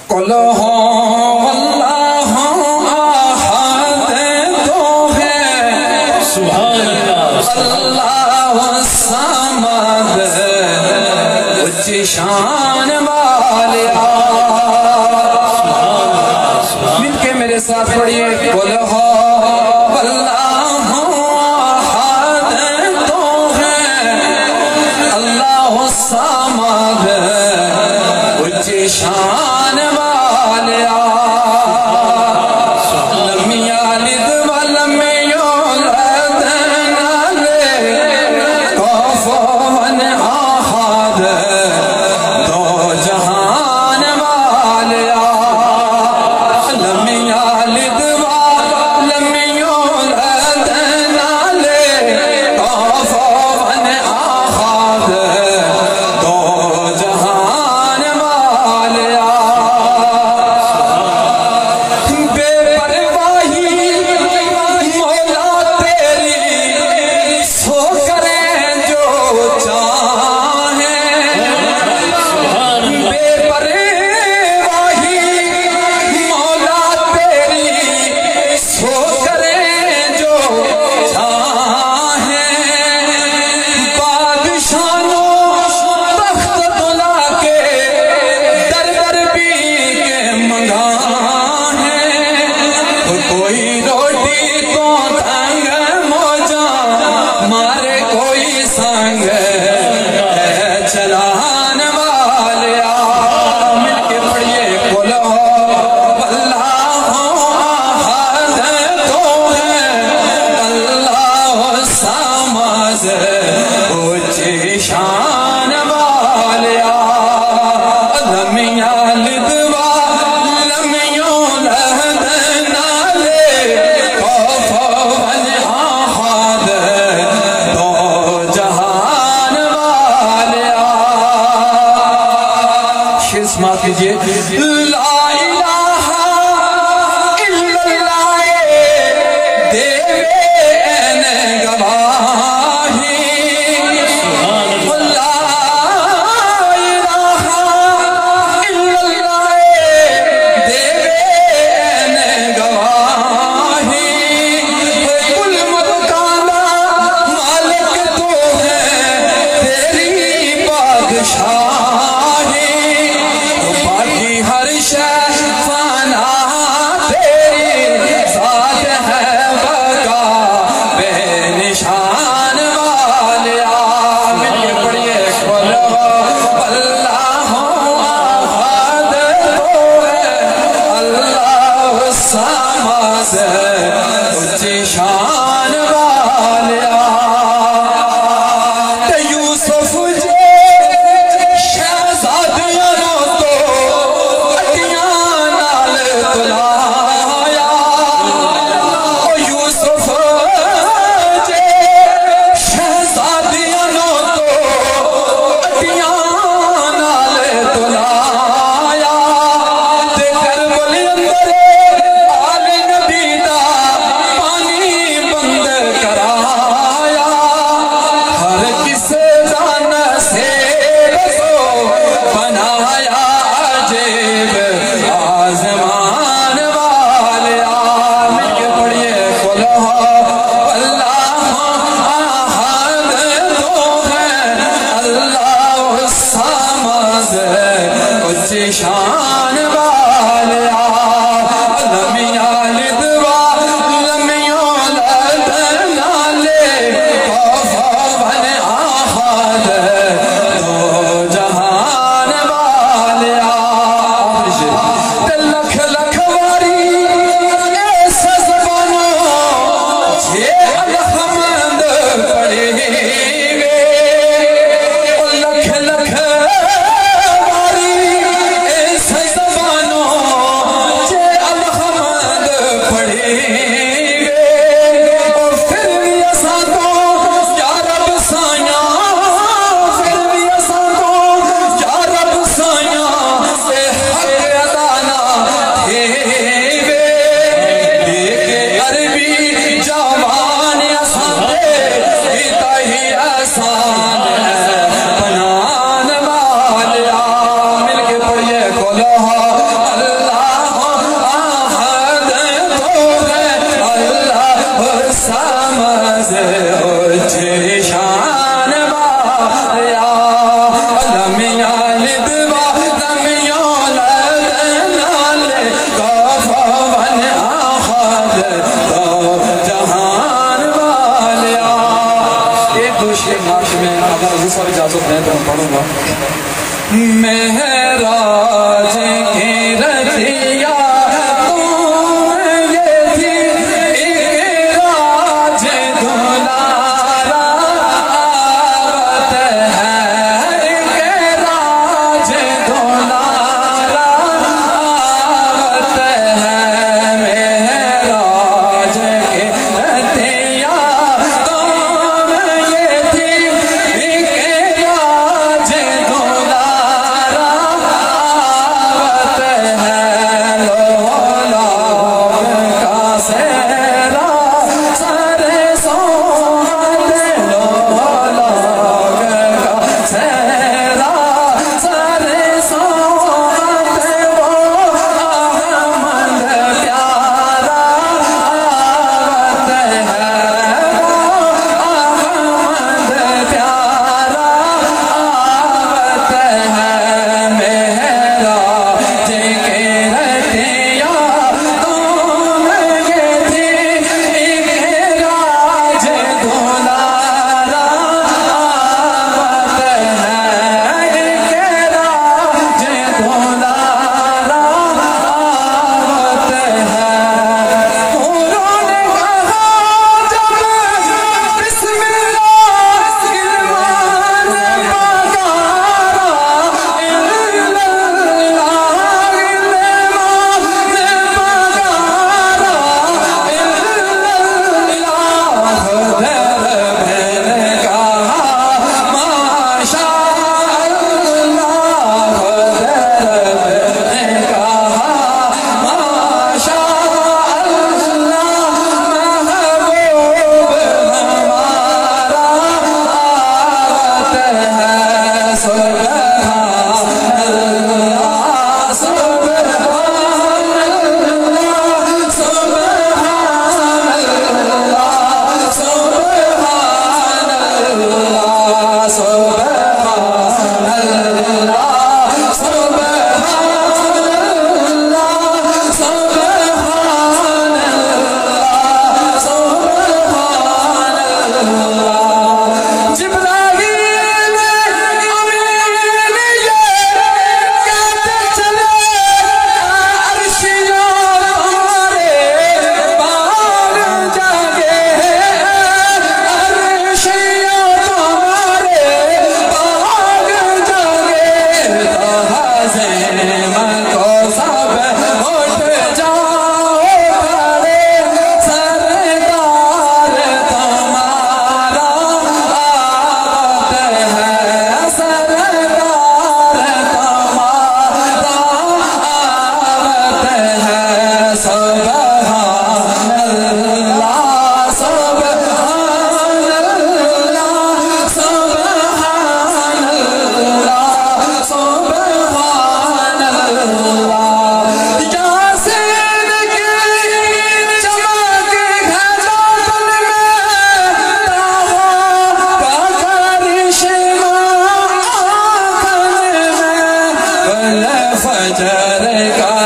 قل هو اللہ احد تو ہے سبحان اللہ اللہ الصمد اچ شان والیا مل کے میرے ساتھ پڑھیے قل ہو اللہ احد تو ہے اللہ الصمد اچ شان والیا لم یلد ولم یولد نالے کفوا احد دو جہان والیا لم یلد ولم یولد نالے کفوا احد دو جہان والیا بے پرواہی مولا تیری سو کریں جو چاہیں بے پرواہی مولا تیری سو کریں جو چاہیں بادشاہوں تخت تلا کے در در بھی کے منگاہیں کوئی روٹی تو دھنگ موجہ مارے کوئی سنگ چلان والیا مل کے پڑھیے قل ہو اللہ احد تو ہے اللہ الصمد اچ شان والیا لم یلد ولم یولد نالے کفوا احد دو جہان والیا شیر سماعت کیجئے لا الہ الا اللہ دیوے این گواہی لا الہ الا اللہ دیوے این گواہی کل مکانا مالک تو ہے تیری بادشاہی باقی ہر شے فنا تیری ذات ہے بقا بے نشان والیا مل کے پڑھیے قل ہو اللہ احد تو ہے اللہ الصمد اچ شان والیا تے یوسف جے شہزادیاں تو اٹیاں نال تلایا او یوسف جے شہزادیاں تو اٹیاں نال تلایا تے کربل اندر آل نبی دا پانی بند کرایا ہر کسے جان سے رسو بنایا عجیب آزمان والیا مل کے پڑھیے قل ہو اللہ احد تو ہے اللہ الصمد اچ شان والیا لم یلد ولم یولد نالے کفوا احد دو جہان والیا لکھ لکھ واری اس زبانوں جے الحمد پڑھے وے لکھ لکھ واری اس زبانوں مہراج کی رضیا فجر کا